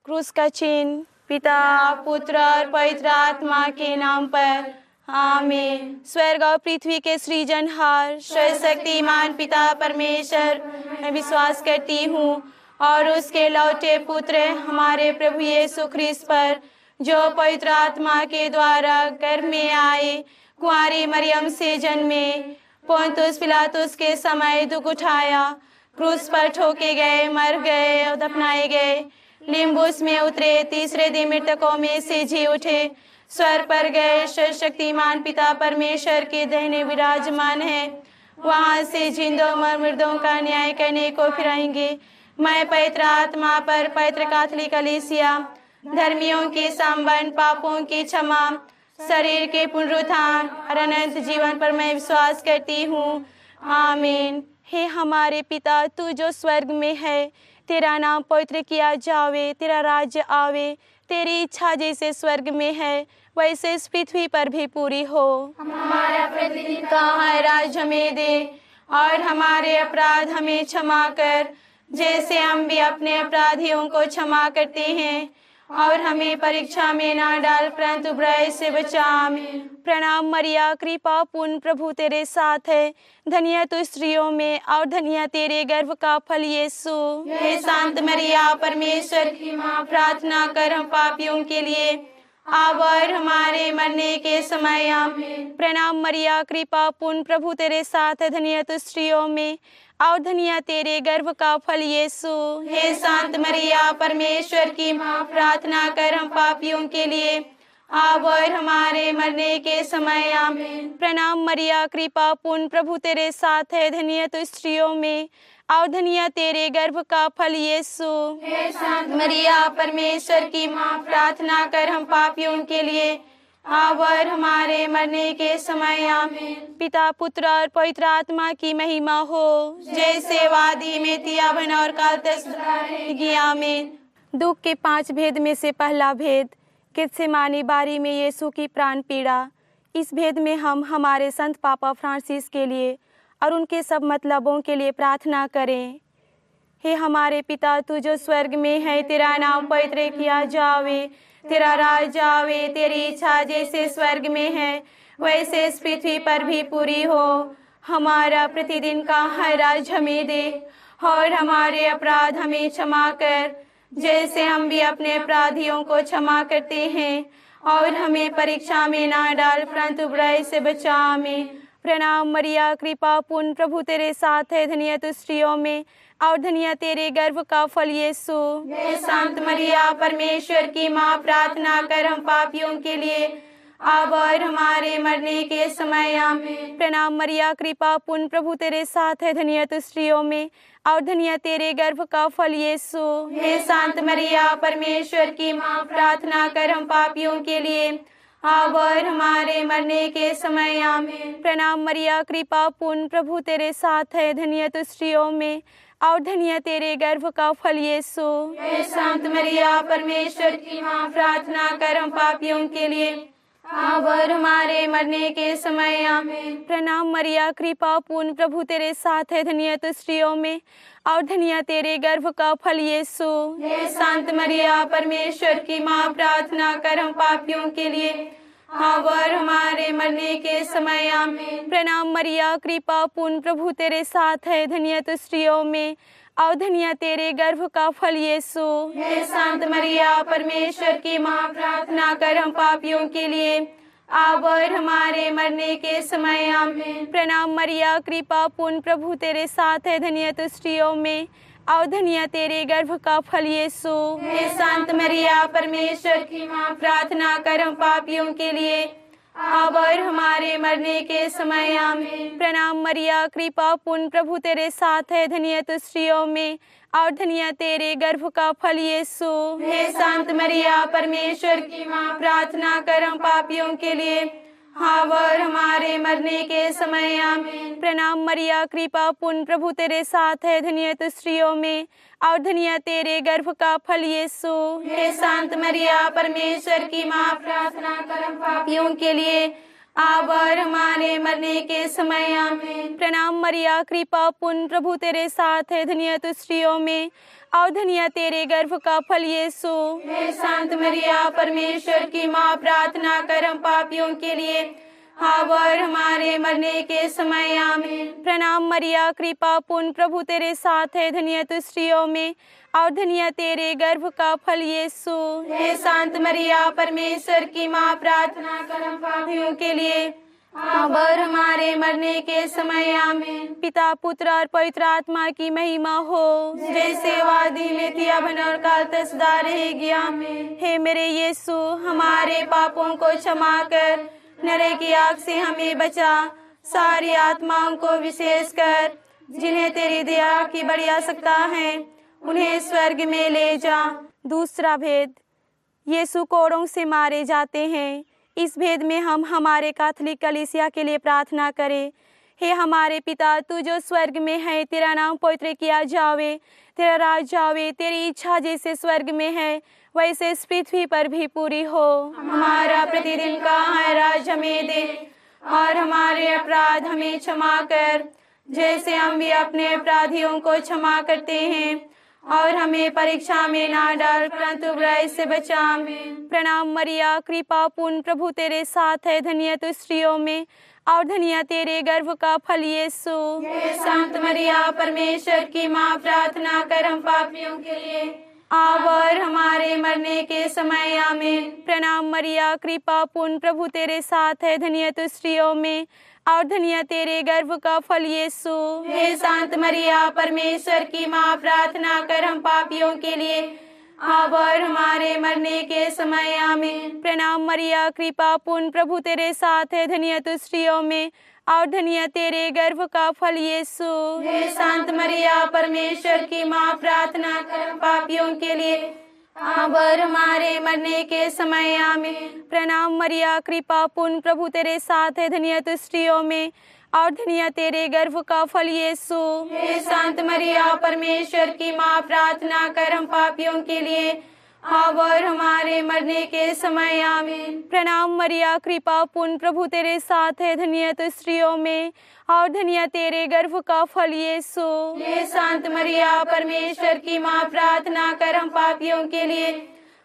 क्रूस का चिन्ह। पिता, पुत्र और पवित्र आत्मा के नाम पर आमीन। स्वर्ग और पृथ्वी के सृजनहार सर्वशक्तिमान पिता परमेश्वर मैं विश्वास करती हूँ और उसके लौटे पुत्र हमारे प्रभु यीशु ख्रीस्त पर, जो पवित्र आत्मा के द्वारा गर्भ में आए, कुंवारी मरियम से जन्मे, पोंतुस पिलातुस के समय दुख उठाया, क्रूस पर ठोके गए, मर गए और दफनाए गए, लिम्बुस में उतरे, तीसरे दिन मृतकों में से जी उठे, स्वर्ग पर गए, सर्वशक्तिमान पिता परमेश्वर के दाहिने विराजमान है, वहां से जिंदों और मुर्दों का न्याय करने को फिर आएंगे। मैं पवित्र आत्मा पर, पवित्र कैथोलिक कलीसिया, धर्मियों के संबंध, पापों की क्षमा, शरीर के पुनरुत्थान और अनंत जीवन पर मैं विश्वास करती हूँ। आमीन। हे हमारे पिता, तू जो स्वर्ग में है, तेरा नाम पवित्र किया जावे, तेरा राज्य आवे, तेरी इच्छा जैसे स्वर्ग में है वैसे इस पृथ्वी पर भी पूरी हो। हमारा प्रतिदिन का आहार हमें दे और हमारे अपराध हमें क्षमा कर, जैसे हम भी अपने अपराधियों को क्षमा करते हैं, और हमें परीक्षा में ना डाल परंतु बुराई से बचा। आमीन। प्रणाम मरिया, कृपा पूर्ण प्रभु तेरे साथ है, धन्य तू स्त्रियों में और धन्य तेरे गर्भ का फल यीशु। हे शांत मरिया, परमेश्वर की माँ, प्रार्थना कर हम पापियों के लिए अब और हमारे मरने के समय। आमीन। प्रणाम मरिया, कृपा पूर्ण प्रभु तेरे साथ है, धन्य तू स्त्रियों में और धन्य तेरे गर्भ का फल यीशु। हे शांत मरिया, परमेश्वर की माँ, प्रार्थना कर हम पापियों के लिए अब और हमारे मरने के समय। आमीन। प्रणाम मरिया, कृपा पूर्ण प्रभु तेरे साथ है, धन्य तू स्त्रियों में और धन्य तेरे गर्भ का फल यीशु। हे शांत मरिया, परमेश्वर की माँ, प्रार्थना कर हम पापियों के लिए अब और हमारे मरने के समय। आमीन। पिता, पुत्र और पवित्र आत्मा की महिमा हो, जैसे वादी में थी अब और काल तक। आमीन। दुख के 5 भेद में से पहला भेद, गेत्सेमानी बारी में यीशु की प्राण पीड़ा। इस भेद में हम हमारे संत पापा फ्रांसिस के लिए और उनके सब मतलबों के लिए प्रार्थना करें। हे हमारे पिता, तू जो स्वर्ग में है, तेरा नाम पवित्र किया जावे, तेरा राज आवे, तेरी इच्छा जैसे स्वर्ग में है वैसे इस पृथ्वी पर भी पूरी हो। हमारा प्रतिदिन का आहार हमें दे और हमारे अपराध हमें क्षमा कर, जैसे हम भी अपने अपराधियों को क्षमा करते हैं, और हमें परीक्षा में ना डाल परंतु बुराई से बचा। आमीन। प्रणाम मरिया, कृपा पूर्ण प्रभु तेरे साथ है, धन्य तू स्त्रियों में और धन्य तेरे गर्भ का फल यीशु। हे शांत मरिया, परमेश्वर की माँ, प्रार्थना कर हम पापियों के लिए अब और हमारे मरने के समय। आमीन। प्रणाम मरिया, कृपा पूर्ण प्रभु तेरे साथ है, धन्य तू स्त्रियों में और धन्य तेरे गर्भ का फल यीशु। हे शांत मरिया, परमेश्वर की माँ, प्रार्थना कर हम पापियों के लिए अब और हमारे मरने के समय। आमीन। प्रणाम मरिया, कृपा पूर्ण प्रभु तेरे साथ है, धन्य तू स्त्रियों में और धन्य तेरे गर्भ का फल यीशु। हे शांत मरिया, परमेश्वर की माँ, प्रार्थना कर हम पापियों के लिए अब और हमारे मरने के समय। आमीन। प्रणाम मरिया, कृपा पूर्ण प्रभु तेरे साथ है, धन्य तू स्त्रियों में और धन्य तेरे गर्भ का फल यीशु। हे शांत मरिया, परमेश्वर की माँ, प्रार्थना कर हम पापियों के लिए अब और हमारे मरने के समय। आमीन। प्रणाम मरिया, कृपा पूर्ण प्रभु तेरे साथ है, धन्य तू स्त्रियों में और धन्य तेरे गर्भ का फल यीशु। हे शांत मरिया, परमेश्वर की माँ, प्रार्थना कर हम पापियों के लिए अब और हमारे मरने के समय। आमीन। प्रणाम मरिया, कृपा पूर्ण प्रभु तेरे साथ है, धन्य तू स्त्रियों में और धन्य तेरे गर्भ का फल यीशु। हे शांत मरिया, परमेश्वर की माँ, प्रार्थना कर हम पापियों के लिए अब और हमारे मरने के समय। आमीन। प्रणाम मरिया, कृपा पूर्ण प्रभु तेरे साथ है, धन्य तू स्त्रियों में और धन्य तेरे गर्भ का फल यीशु। हे शांत मरिया, परमेश्वर की माँ, प्रार्थना कर हम पापियों के लिए अब और हमारे मरने के समय। आमीन। प्रणाम मरिया, कृपा पूर्ण प्रभु तेरे साथ है, धन्य तू स्त्रियों में और धन्य तेरे गर्भ का फल यीशु। हे शांत मरिया, परमेश्वर की माँ, प्रार्थना कर हम पापियों के लिए अब और हमारे मरने के समय आमीन। प्रणाम मरिया, कृपा पूर्ण, प्रभु तेरे साथ है, धन्य तू स्त्रियों में और धन्य तेरे गर्भ का फल यीशु। हे संत मरिया, परमेश्वर की माँ, प्रार्थना कर हम पापियों के लिए, अब और हमारे मरने के समय आमीन। प्रणाम मरिया, कृपा पूर्ण, प्रभु तेरे साथ है, धन्य तू स्त्रियों में और धन्य तेरे गर्भ का फल यीशु। हे संत मरिया, परमेश्वर की माँ, प्रार्थना कर हम पापियों के लिए, अब और हमारे मरने के समय आमीन। पिता, पुत्र और पवित्र आत्मा की महिमा हो, जैसे वादी में थी, अब और काल तक सदा रहेगी आमीन। हे मेरे यीशु, हमारे पापों को क्षमा कर, नरक की आग से हमें बचा, सारी आत्माओं को विशेष कर जिन्हें तेरी दया की बड़ी आवश्यकता है, उन्हें स्वर्ग में ले जा। दूसरा भेद, यीशु कोड़ों से मारे जाते हैं। इस भेद में हम हमारे कैथोलिक कलीसिया के लिए प्रार्थना करें। हे हमारे पिता, तू जो स्वर्ग में है, तेरा नाम पवित्र किया जावे, तेरा राज आवे, तेरी इच्छा जैसे स्वर्ग में है वैसे इस पृथ्वी पर भी पूरी हो। हमारा प्रतिदिन का आहार हमें दे, और हमारे अपराध हमें क्षमा कर, जैसे हम भी अपने अपराधियों को क्षमा करते हैं, और हमें परीक्षा में ना डाल, परंतु बुराई से बचा। आमीन। प्रणाम मरिया, कृपा पूर्ण, प्रभु तेरे साथ है, धन्य तू स्त्रियों में और धन्य तेरे गर्भ का फल यीशु। हे संत मरिया, परमेश्वर की माँ, प्रार्थना कर हम पापियों के लिए, अब और हमारे मरने के समय आमीन। प्रणाम मरिया, कृपा पूर्ण, प्रभु तेरे साथ है, धन्य तू स्त्रियों में और धन्य तेरे गर्भ का फल यीशु। हे संत मरिया, परमेश्वर की माँ, प्रार्थना कर हम पापियों के लिए, अब और हमारे मरने के समय आमीन। प्रणाम मरिया, कृपा पूर्ण, प्रभु तेरे साथ है, धन्य तू स्त्रियों में और धन्य तेरे गर्भ का फल यीशु। हे संत मरिया, परमेश्वर की माँ, प्रार्थना कर पापियों के लिए, अब और हमारे मरने के समय आमीन। प्रणाम मरिया, कृपा पूर्ण, प्रभु तेरे साथ है, धन्य तू स्त्रियों में और धन्य तेरे गर्भ का फल यीशु। हे संत मरिया, परमेश्वर की माँ, प्रार्थना कर हम पापियों के लिए, अब और हमारे मरने के समय आमीन। प्रणाम मरिया, कृपा पूर्ण, प्रभु तेरे साथ है, धन्य तू स्त्रियों में और धन्य तेरे गर्भ का फल यीशु। हे संत मरिया, परमेश्वर की माँ, प्रार्थना कर हम पापियों के लिए,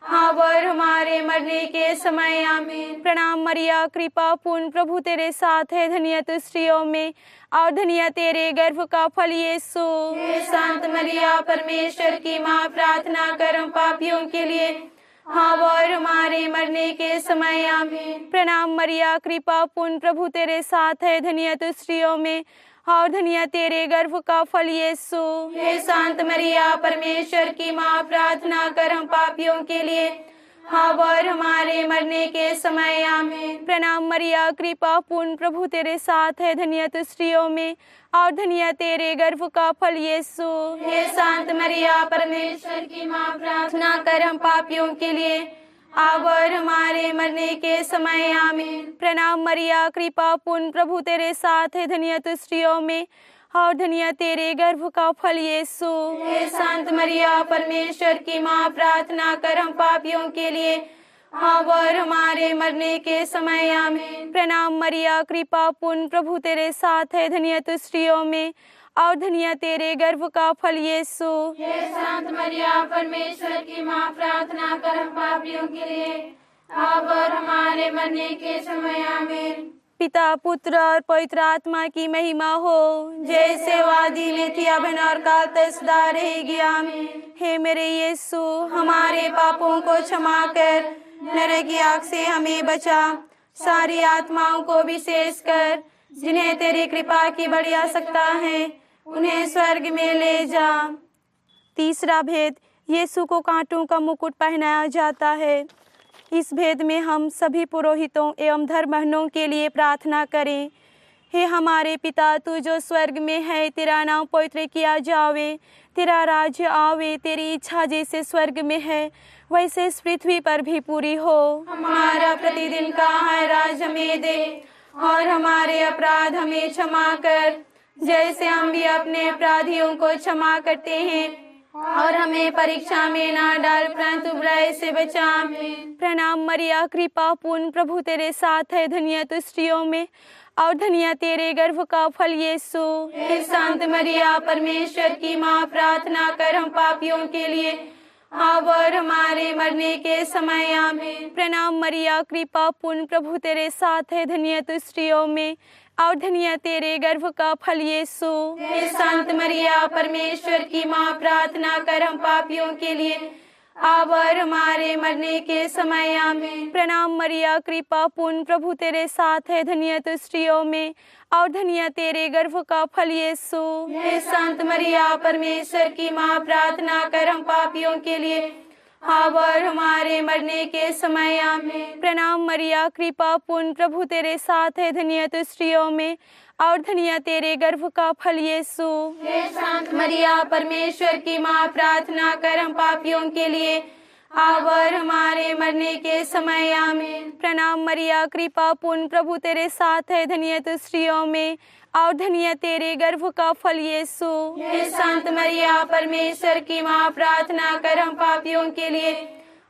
अब और हमारे मरने के समय आमीन। प्रणाम मरिया, कृपा पूर्ण, प्रभु तेरे साथ है, धन्य तू स्त्रियों में और धन्य तेरे गर्भ का फल यीशु। हे संत मरिया, परमेश्वर की माँ, प्रार्थना कर हम पापियों के लिए, अब और हमारे मरने के समय आमीन। प्रणाम मरिया, कृपा पूर्ण, प्रभु तेरे साथ है, धन्य तू स्त्रियों में और धन्य तेरे गर्भ का फल यीशु। हे संत मरिया, परमेश्वर की माँ, प्रार्थना कर हम पापियों के लिए, अब और हमारे मरने के समय आमीन। प्रणाम मरिया, कृपा पूर्ण, प्रभु तेरे साथ है, धन्य तू स्त्रियों में और धन्य तेरे गर्भ का फल यीशु। हे संत मरिया, परमेश्वर की माँ, प्रार्थना कर हम पापियों के लिए, अब और हमारे मरने के समय आमीन। प्रणाम मरिया, कृपा पूर्ण, प्रभु तेरे साथ है, धन्य तू स्त्रियों में और धन्य तेरे गर्भ का फल यीशु। हे संत मरिया, परमेश्वर की माँ, प्रार्थना कर हम पापियों के लिए, अब और हमारे मरने के समय आमीन। प्रणाम मरिया, कृपा पूर्ण, प्रभु तेरे साथ है, धन्य तू स्त्रियों में और धन्य तेरे गर्भ का फल यीशु। हे संत मरिया, परमेश्वर की माँ, प्रार्थना कर हम पापियों के लिए, अब और हमारे मरने के समय आमीन। पिता, पुत्र और पवित्र आत्मा की महिमा हो, जैसे वादी में थी, अब और काल तक सदा रहेगी आमीन। हे मेरे यीशु, हमारे पापों को क्षमा कर, नरक की आग से हमें बचा, सारी आत्माओं को विशेष कर जिन्हें तेरी कृपा की बड़ी आवश्यकता है, उन्हें स्वर्ग में ले जा। तीसरा भेद, यीशु को कांटों का मुकुट पहनाया जाता है। इस भेद में हम सभी पुरोहितों एवं धर्महनों के लिए प्रार्थना करें। हे हमारे पिता, तू जो स्वर्ग में है, तेरा नाम पवित्र किया जावे, तेरा राज्य आवे, तेरी इच्छा जैसे स्वर्ग में है वैसे इस पृथ्वी पर भी पूरी हो। हमारा प्रतिदिन का आहार हमें दे, और हमारे अपराध हमें क्षमा कर, जैसे हम भी अपने अपराधियों को क्षमा करते हैं, और हमें परीक्षा में ना डाल, परंतु बुराई से बचा। आमीन। प्रणाम मरिया, कृपा पूर्ण, प्रभु तेरे साथ है, धन्य तू स्त्रियों में और धन्य तेरे गर्भ का फल यीशु। हे संत मरिया, परमेश्वर की माँ, प्रार्थना कर हम पापियों के लिए अब और हमारे मरने के समय। आमीन। प्रणाम मरिया, कृपा पूर्ण, प्रभु तेरे साथ है, धन्य तू स्त्रियों में और धन्य तेरे गर्भ का फल यीशु। हे संत मरिया, परमेश्वर की माँ, प्रार्थना कर हम पापियों के लिए अब और हमारे मरने के समय। आमीन। प्रणाम मरिया, कृपा पूर्ण, प्रभु तेरे साथ है, धन्य तू स्त्रियों में और धन्य तेरे गर्भ का फल यीशु। हे संत मरिया, परमेश्वर की माँ, प्रार्थना कर हम पापियों के लिए अब और हमारे मरने के समय। आमीन। प्रणाम मरिया, कृपा पूर्ण, प्रभु तेरे साथ है, धन्य तू स्त्रियों में और धन्य तेरे गर्भ का फल यीशु। हे संत मरिया, परमेश्वर की माँ, प्रार्थना कर हम पापियों के लिए अब और हमारे मरने के समय। आमीन। प्रणाम मरिया, कृपा पूर्ण, प्रभु तेरे साथ है, धन्य तू स्त्रियों में और धन्य तेरे गर्भ का फल यीशु। हे संत मरिया, परमेश्वर की माँ, प्रार्थना कर हम पापियों के लिए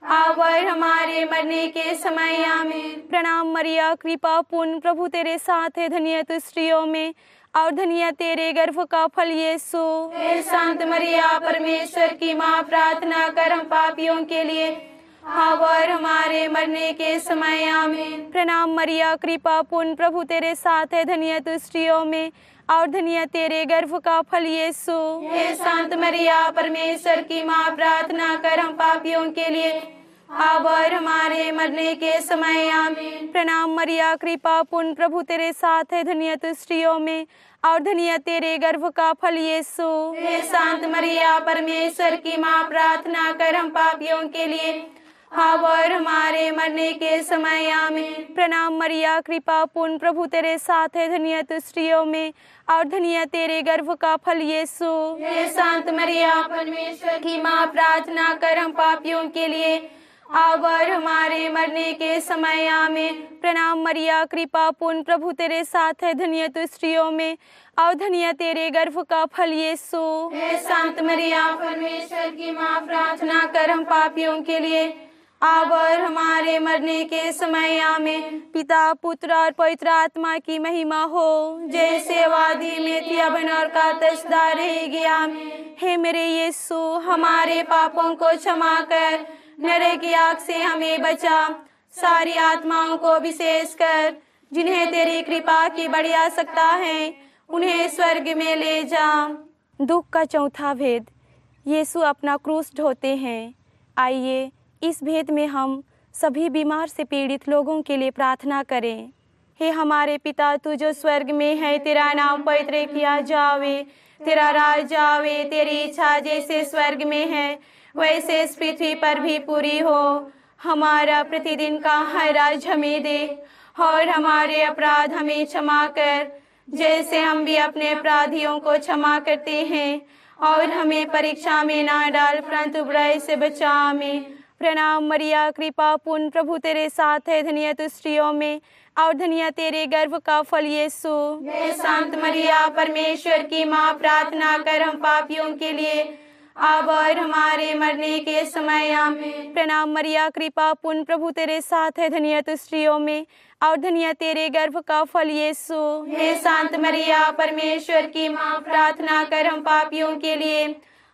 अब और हमारे मरने के समय। आमीन। प्रणाम मरिया, कृपा पूर्ण, प्रभु तेरे साथ है, धन्य तू स्त्रियों में और धन्य तेरे गर्भ का फल यीशु। हे संत मरिया, परमेश्वर की माँ, प्रार्थना कर हम पापियों के लिए अब और हमारे मरने के समय। आमीन। प्रणाम मरिया, कृपा पूर्ण, प्रभु तेरे साथ है, धन्य तू स्त्रियों में और धन्य तेरे गर्भ का फल यीशु। हे संत मरिया, परमेश्वर की माँ, प्रार्थना कर हम पापियों के लिए अब और हमारे मरने के समय। आमीन। प्रणाम मरिया, कृपा पूर्ण, प्रभु तेरे साथ है, धन्य तू स्त्रियों में और धन्य तेरे गर्भ का फल यीशु। हे संत मरिया, परमेश्वर की माँ, प्रार्थना कर हम पापियों के लिए अब और हमारे मरने के समय। आमीन। प्रणाम मरिया, कृपा पूर्ण, प्रभु तेरे साथ है, धन्य तू स्त्रियों में और धन्य तेरे गर्भ का फल यीशु। हे संत मरिया, परमेश्वर की माँ, प्रार्थना कर हम पापियों के लिए अब और हमारे मरने के समय। आमीन। प्रणाम मरिया, कृपा पूर्ण, प्रभु तेरे साथ है, धन्य तू स्त्रियों में और धन्य तेरे गर्भ का फल यीशु। हे संत मरिया, परमेश्वर की माँ, प्रार्थना कर हम पापियों के लिए अब और हमारे मरने के समय। आमीन। पिता, पुत्र और पवित्र आत्मा की महिमा हो, जैसे वादी में थी अब और का तसदा रहेगी। आमीन। हे मेरे यीशु, हमारे पापों को क्षमा कर, नरक की आग से हमें बचा, सारी आत्माओं को विशेष कर जिन्हें तेरी कृपा की बड़ी आवश्यकता है, उन्हें स्वर्ग में ले जा। दुख का चौथा भेद, यीशु अपना क्रूस ढोते हैं। आइए इस भेद में हम सभी बीमार से पीड़ित लोगों के लिए प्रार्थना करें। हे हमारे पिता, तू जो स्वर्ग में है, तेरा नाम पवित्र किया जावे, तेरा राज आवे, तेरी इच्छा जैसे स्वर्ग में है वैसे इस पृथ्वी पर भी पूरी हो। हमारा प्रतिदिन का हराज हमें दे और हमारे अपराध हमें क्षमा कर, जैसे हम भी अपने अपराधियों को क्षमा करते हैं, और हमें परीक्षा में ना डाल, परंतु बुराई से बचा। आमीन। प्रणाम मरिया, कृपा पूर्ण, प्रभु तेरे साथ है, धन्य तू स्त्रियों में और धन्य तेरे गर्भ का फल यीशु। हे संत मरिया, परमेश्वर की माँ, प्रार्थना कर हम पापियों के लिए अब और हमारे मरने के समय। आमीन। प्रणाम मरिया, कृपा पूर्ण, प्रभु तेरे साथ है, धन्य तू स्त्रियों में और धन्य तेरे गर्भ का फल यीशु। हे संत मरिया, परमेश्वर की माँ, प्रार्थना कर हम पापियों के लिए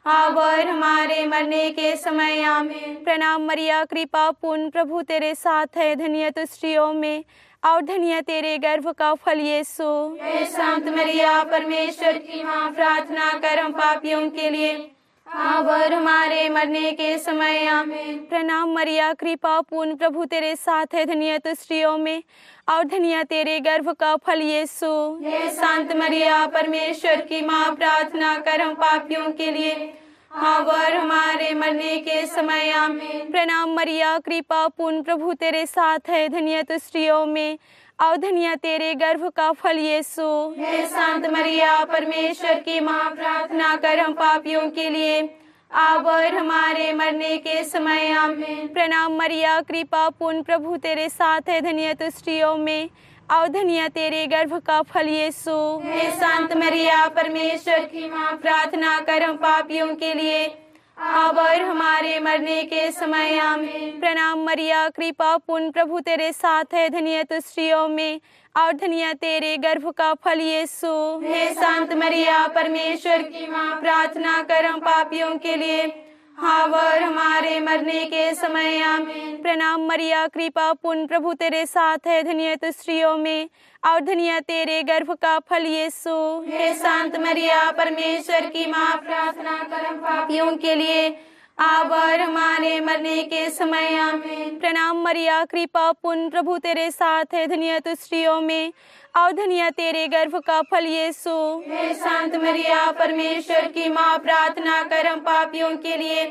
अब और हमारे मरने के समय। आमीन। प्रणाम मरिया, कृपा पूर्ण, प्रभु तेरे साथ है, धन्य तू स्त्रियों में और धन्य तेरे गर्भ का फल यीशु। हे संत मरिया, परमेश्वर की माँ, प्रार्थना कर हम पापियों के लिए अब और हमारे मरने के समय। आमीन। प्रणाम मरिया, कृपा पूर्ण, प्रभु तेरे साथ है, धन्य तू स्त्रियों में और धन्य तेरे गर्भ का फल यीशु। हे संत मरिया, परमेश्वर की माँ, प्रार्थना कर हम पापियों के लिए अब और हमारे मरने के समय। आमीन। प्रणाम मरिया, कृपा पूर्ण, प्रभु तेरे साथ है, धन्य तू स्त्रियों में और धन्य तेरे गर्भ का फल यीशु। हे संत मरिया, परमेश्वर की माँ, प्रार्थना कर हम पापियों के लिए अब और हमारे मरने के समय। आमीन। प्रणाम मरिया, कृपा पूर्ण, प्रभु तेरे साथ है, धन्य तू स्त्रियों में और धन्य तेरे गर्भ का फल यीशु। हे संत मरिया, परमेश्वर की माँ, प्रार्थना कर हम पापियों के लिए अब और हमारे मरने के समय आमीन। प्रणाम मरिया, कृपा पूर्ण, प्रभु तेरे साथ है, धन्य तू स्त्रियों में और धन्य तेरे गर्भ का फल यीशु। हे संत मरिया, परमेश्वर की माँ, प्रार्थना कर हम पापियों के लिए, हाँ और हमारे मरने के समय आमीन। प्रणाम मरिया, कृपा पूर्ण, प्रभु तेरे साथ है, धन्य तू स्त्रियों में और धन्य तेरे गर्भ का फल यीशु। हे संत मरिया, परमेश्वर की माँ, प्रार्थना कर हम पापियों के लिए, अब और हमारे मरने के समय आमीन। प्रणाम मरिया, कृपा पूर्ण, प्रभु तेरे साथ है, धन्य तू स्त्रियों में और धन्य तेरे गर्भ का फल यीशु। हे संत मरिया, परमेश्वर की माँ, प्रार्थना कर हम पापियों के लिए,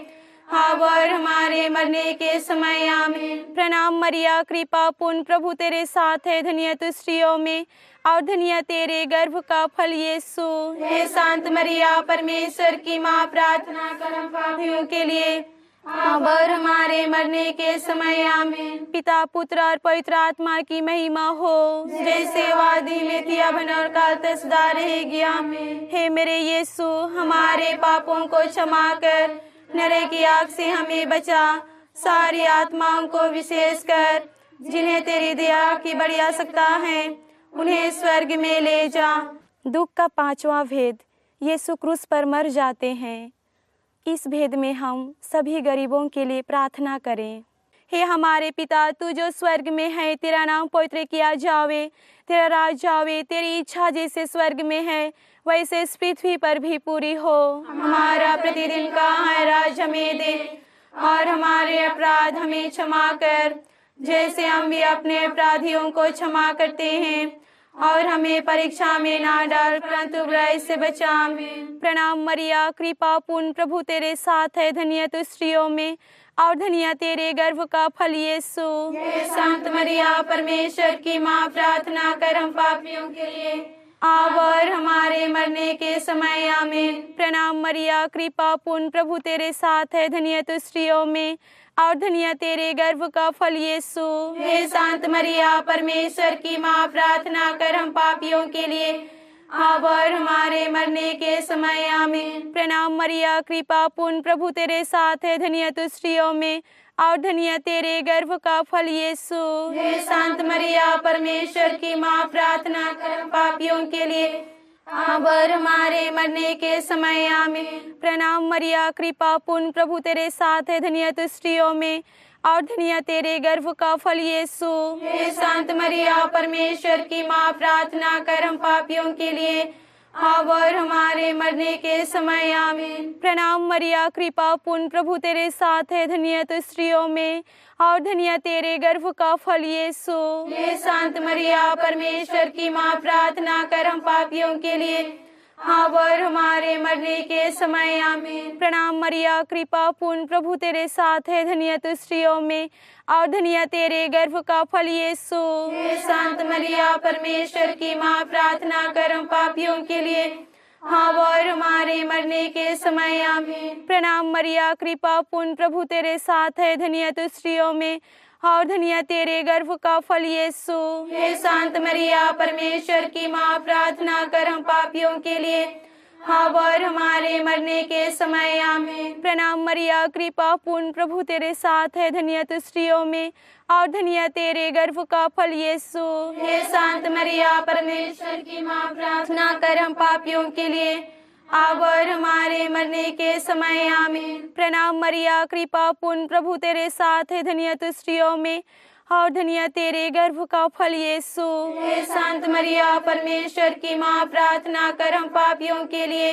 अब और हमारे मरने के समय आमीन। प्रणाम मरिया, कृपा पूर्ण, प्रभु तेरे साथ है, धन्य तू स्त्रियों में और धन्य तेरे गर्भ का फल यीशु। हे संत मरिया, परमेश्वर की माँ, प्रार्थना कर हम पापियों के लिए, अब और हमारे मरने के समय आमीन। पिता, पुत्र और पवित्र आत्मा की महिमा हो, जैसे वादी में थी, अब और काल तक सदा रहेगी आमीन। हे मेरे यीशु, हमारे पापों को क्षमा कर, नरक की आग से हमें बचा, सारी आत्माओं को विशेष कर जिन्हें तेरी दया की बड़ी आवश्यकता है, उन्हें स्वर्ग में ले जा। दुख का पांचवा भेद, यीशु क्रूस पर मर जाते हैं। इस भेद में हम सभी गरीबों के लिए प्रार्थना करें। हे हमारे पिता, तू जो स्वर्ग में है, तेरा नाम पवित्र किया जावे, तेरा राज आवे, तेरी इच्छा जैसे स्वर्ग में है वैसे इस पृथ्वी पर भी पूरी हो। हमारा प्रतिदिन का आहार हमें दे, और हमारे अपराध हमें क्षमा कर, जैसे हम भी अपने अपराधियों को क्षमा करते हैं, और हमें परीक्षा में ना डाल, परंतु बुराई से बचा। आमीन। प्रणाम मरिया, कृपा पूर्ण, प्रभु तेरे साथ है, धन्य तू स्त्रियों में और धन्य तेरे गर्भ का फल यीशु। हे संत मरिया, परमेश्वर की माँ, प्रार्थना कर हम पापियों के लिए, अब और हमारे मरने के समय आमीन। प्रणाम मरिया, कृपा पूर्ण, प्रभु तेरे साथ है, धन्य तू स्त्रियों में और धन्य तेरे गर्भ का फल यीशु। हे संत मरिया, परमेश्वर की माँ, प्रार्थना कर हम पापियों के लिए, अब और हमारे मरने के समय आमीन। प्रणाम मरिया, कृपा पूर्ण, प्रभु तेरे साथ है, धन्य तू स्त्रियों में और धन्य तेरे गर्भ का फल यीशु। हे संत मरिया, परमेश्वर की माँ, प्रार्थना कर हम पापियों के लिए, अब और हमारे मरने के समय आमीन। प्रणाम मरिया, कृपा पूर्ण, प्रभु तेरे साथ है, धन्य तू स्त्रियों में और धन्य तेरे गर्भ का फल यीशु। हे संत मरिया, परमेश्वर की माँ, प्रार्थना कर हम पापियों के लिए, अब और हमारे मरने के समय आमीन। प्रणाम मरिया, कृपा पूर्ण, प्रभु तेरे साथ है, धन्य तू स्त्रियों में और धन्य तेरे गर्भ का फल यीशु। हे संत मरिया, परमेश्वर की माँ, प्रार्थना कर हम पापियों के लिए, अब और हमारे मरने के समय आमीन। प्रणाम मरिया, कृपा पूर्ण, प्रभु तेरे साथ है, धन्य तू स्त्रियों में और धन्य तेरे गर्भ का फल यीशु। हे संत मरिया, परमेश्वर की माँ, प्रार्थना कर हम पापियों के लिए, अब और हमारे मरने के समय आमीन। प्रणाम मरिया, कृपा पूर्ण, प्रभु तेरे साथ है, धन्य तू स्त्रियों में और धन्य तेरे गर्भ का फल यीशु। हे संत मरिया, परमेश्वर की माँ, प्रार्थना कर हम पापियों के लिए, अब और हमारे मरने के समय आमीन। प्रणाम मरिया, कृपा पूर्ण, प्रभु तेरे साथ है, धन्य तू स्त्रियों में और धन्य तेरे गर्भ का फल यीशु। हे संत मरिया, परमेश्वर की माँ, प्रार्थना कर हम पापियों के लिए, अब और हमारे मरने के समय आमीन। प्रणाम मरिया, कृपा पूर्ण, प्रभु तेरे साथ है, धन्य तू स्त्रियों में और धन्य तेरे गर्भ का फल यीशु। हे संत मरिया, परमेश्वर की माँ, प्रार्थना कर हम पापियों के लिए,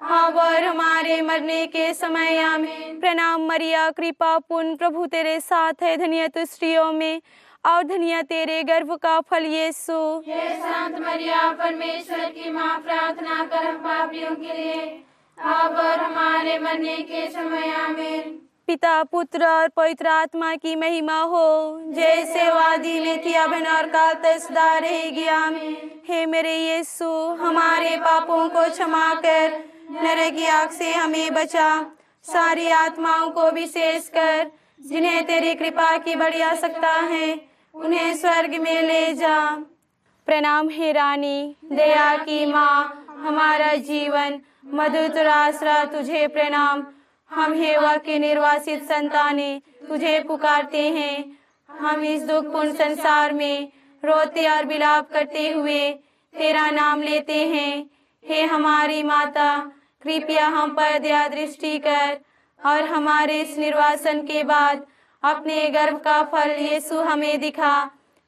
अब और हमारे मरने के समय आमीन। प्रणाम मरिया, कृपा पूर्ण, प्रभु तेरे साथ है, धन्य तू स्त्रियों में और धन्य तेरे गर्भ का फल यीशु। हे संत मरिया, परमेश्वर की माँ, प्रार्थना कर हम पापियों के लिए, अब और हमारे मरने के समय आमीन। पिता, पुत्र और पवित्र आत्मा की महिमा हो, जैसे वादी में थी, अब और काल तक सदा रहेगी आमीन। हे मेरे यीशु, हमारे पापों को क्षमा कर, नरक की आग से हमें बचा, सारी आत्माओं को विशेष कर जिन्हें तेरी कृपा की बड़ी आवश्यकता है, उन्हें स्वर्ग में ले जा। प्रणाम हे रानी, दया की माँ, हमारा जीवन मधुर आसरा तुझे प्रणाम। हम हेवा के निर्वासित संतानें तुझे पुकारते हैं। हम इस दुखपूर्ण संसार में रोते और विलाप करते हुए तेरा नाम लेते हैं। हे हमारी माता, कृपया हम पर दया दृष्टि कर और हमारे इस निर्वासन के बाद अपने गर्भ का फल यीशु हमें दिखा।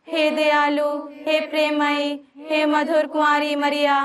हे दयालु, हे प्रेममयी, हे मधुर कुंवारी मरिया।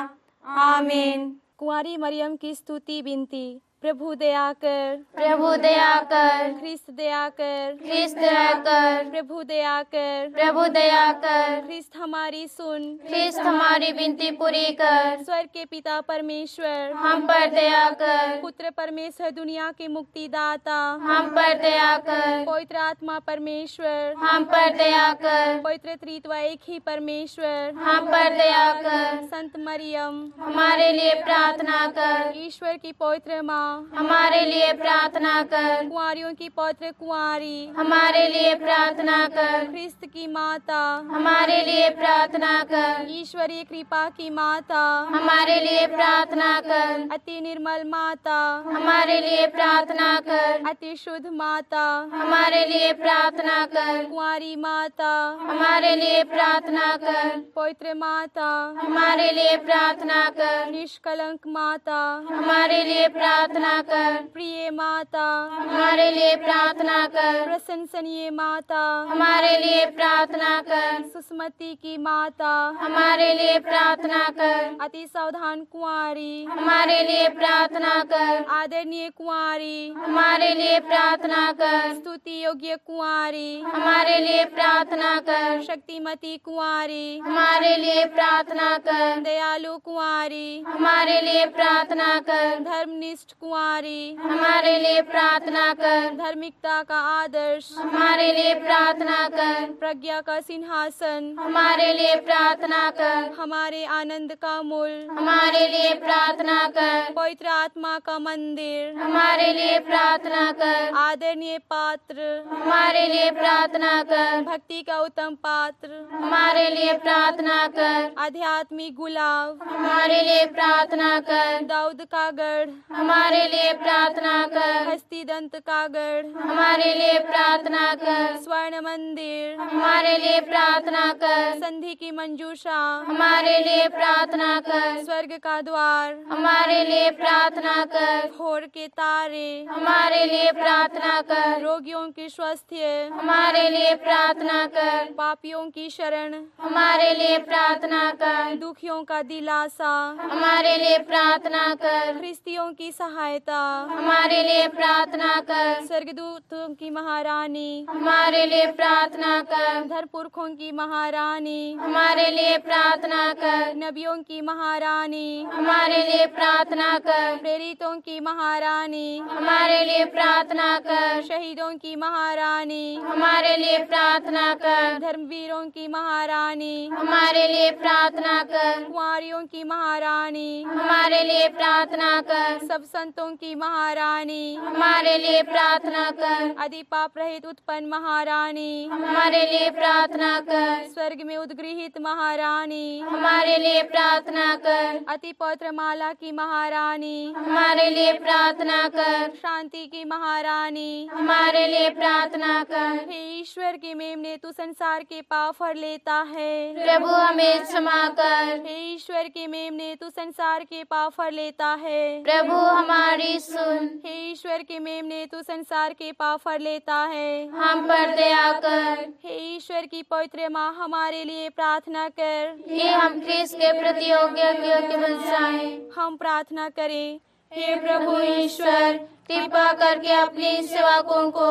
आमीन। कुंवारी मरियम की स्तुति विनती। प्रभु दया कर, प्रभु दया कर, ख्रिस्त दया कर, ख्रिस्त दया कर, प्रभु दया कर, प्रभु दया कर, ख्रिस्त हमारी सुन, ख्रिस्त हमारी विनती पूरी कर। स्वर्ग के पिता परमेश्वर, हम पर दया कर, पुत्र परमेश्वर दुनिया के मुक्तिदाता, हम पर दया कर, पवित्र आत्मा परमेश्वर, हम पर दया कर, पवित्र त्रित्व एक ही परमेश्वर, हम पर दया कर। संत मरियम, हमारे लिए प्रार्थना कर, ईश्वर की पवित्र माँ, हमारे लिए प्रार्थना कर, कुंवारियों की पवित्र कुंवारी, हमारे लिए प्रार्थना कर, ख्रिस्त की माता, हमारे लिए प्रार्थना कर, ईश्वरीय कृपा की माता, हमारे लिए प्रार्थना कर, अति निर्मल माता, हमारे लिए प्रार्थना कर, अति शुद्ध माता, हमारे लिए प्रार्थना कर, कुंवारी माता, हमारे लिए प्रार्थना कर, पवित्र माता, हमारे लिए प्रार्थना कर, निष्कलंक माता, हमारे लिए प्रार्थना कर, प्रिय माता, हमारे लिए प्रार्थना कर, प्रशंसनीय माता, हमारे लिए प्रार्थना कर, सुस्मति की माता, हमारे लिए प्रार्थना कर, अति सावधान कुंवारी, हमारे लिए प्रार्थना कर, आदरणीय कुंवारी, हमारे लिए प्रार्थना कर, स्तुति योग्य कुंवारी, हमारे लिए प्रार्थना कर, शक्तिमती कुंवारी, हमारे लिए प्रार्थना कर, दयालु कुंवारी, हमारे लिए प्रार्थना कर, धर्मनिष्ठ कुंवारी, हमारे लिए प्रार्थना कर, धार्मिकता का आदर्श, हमारे लिए प्रार्थना कर, प्रज्ञा का सिंहासन, हमारे लिए प्रार्थना कर, हमारे आनंद का मूल, हमारे लिए प्रार्थना कर, पवित्र आत्मा का मंदिर, हमारे लिए प्रार्थना कर, आदरणीय पात्र, हमारे लिए प्रार्थना कर, भक्ति का उत्तम पात्र, हमारे लिए प्रार्थना कर, आध्यात्मिक गुलाब, हमारे लिए प्रार्थना कर, दाऊद का गढ़, हमारे लिए प्रार्थना कर, हस्ती दंत का गढ़, हमारे लिए प्रार्थना कर, स्वर्ण मंदिर, हमारे लिए प्रार्थना कर, संधि की मंजूषा, हमारे लिए प्रार्थना कर, स्वर्ग का द्वार, हमारे लिए प्रार्थना कर, भोर के तारे, हमारे लिए प्रार्थना कर, रोगियों की स्वास्थ्य, हमारे लिए प्रार्थना कर, पापियों की शरण, हमारे लिए प्रार्थना कर, दुखियों का दिलासा, हमारे लिए प्रार्थना कर, ख्रिस्तियों की सहायता, हमारे लिए प्रार्थना कर, स्वर्गदूतों की महारानी, हमारे लिए प्रार्थना कर, धर्मपुरखों की महारानी, हमारे लिए प्रार्थना कर, नबियों की महारानी, हमारे लिए प्रार्थना कर, प्रेरितों की महारानी, हमारे लिए प्रार्थना कर, शहीदों की महारानी, हमारे लिए प्रार्थना कर, धर्मवीरों की महारानी, हमारे लिए प्रार्थना कर, कुंवारियों की महारानी, हमारे लिए प्रार्थना कर, सब संतों की महारानी, हमारे लिए प्रार्थना कर, आदि पाप रहित उत्पन्न महारानी, हमारे लिए प्रार्थना कर, स्वर्ग में उद्गृहित महारानी, हमारे लिए प्रार्थना कर, अति पवित्र माला की महारानी, हमारे लिए प्रार्थना कर, शांति की महारानी, हमारे लिए प्रार्थना कर। हे ईश्वर के मेमने तू संसार के पाप हर लेता है, प्रभु हमें क्षमा कर, हे ईश्वर के मेमने तू संसार के पाप हर लेता है, प्रभु हमारी सुन, हे ईश्वर के मेमने तू संसार के पाप हर लेता है, हम पर दया कर, हे ईश्वर की पवित्र माँ हमारे लिए प्रार्थना कर, कि हम ख्रिस्त के प्रति योग्य बन जाएं। हम प्रार्थना करें। हे प्रभु ईश्वर, कृपा करके अपने सेवकों को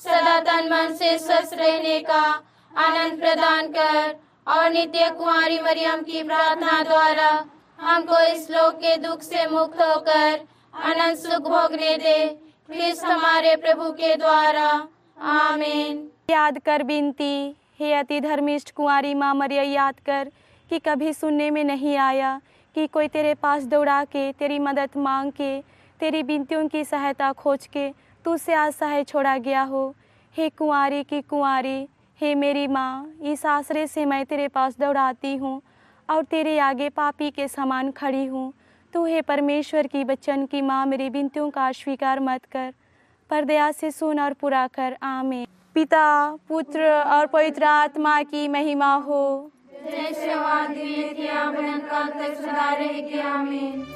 सदा तन मन से स्वस्थ रहने का आनंद प्रदान कर और नित्य कुंवारी मरियम की प्रार्थना द्वारा हमको इस लोक के दुख से मुक्त होकर अनंत सुख भोगने दे, ख्रिस्त हमारे प्रभु के द्वारा। आमीन। याद कर विनती। हे अति धर्मिष्ठ कुंवारी माँ मरिया, याद कर कि कभी सुनने में नहीं आया कि कोई तेरे पास दौड़ा के तेरी मदद मांग के तेरी विनतियों की सहायता खोज के तुझसे असहाय छोड़ा गया हो। हे कुंवारी की कुंवारी, हे मेरी माँ, इस आश्रय से मैं तेरे पास दौड़ाती हूँ और तेरे आगे पापी के समान खड़ी हूँ। तू हे परमेश्वर की बच्चन की माँ, मेरी विनतियों का अस्वीकार मत कर। पर दया से सुन और पूरा कर। आमीन। पिता, पुत्र और पवित्र आत्मा की महिमा हो। जैसे आदि में थी, अब अनंत काल तक सदा रहेगी। आमीन।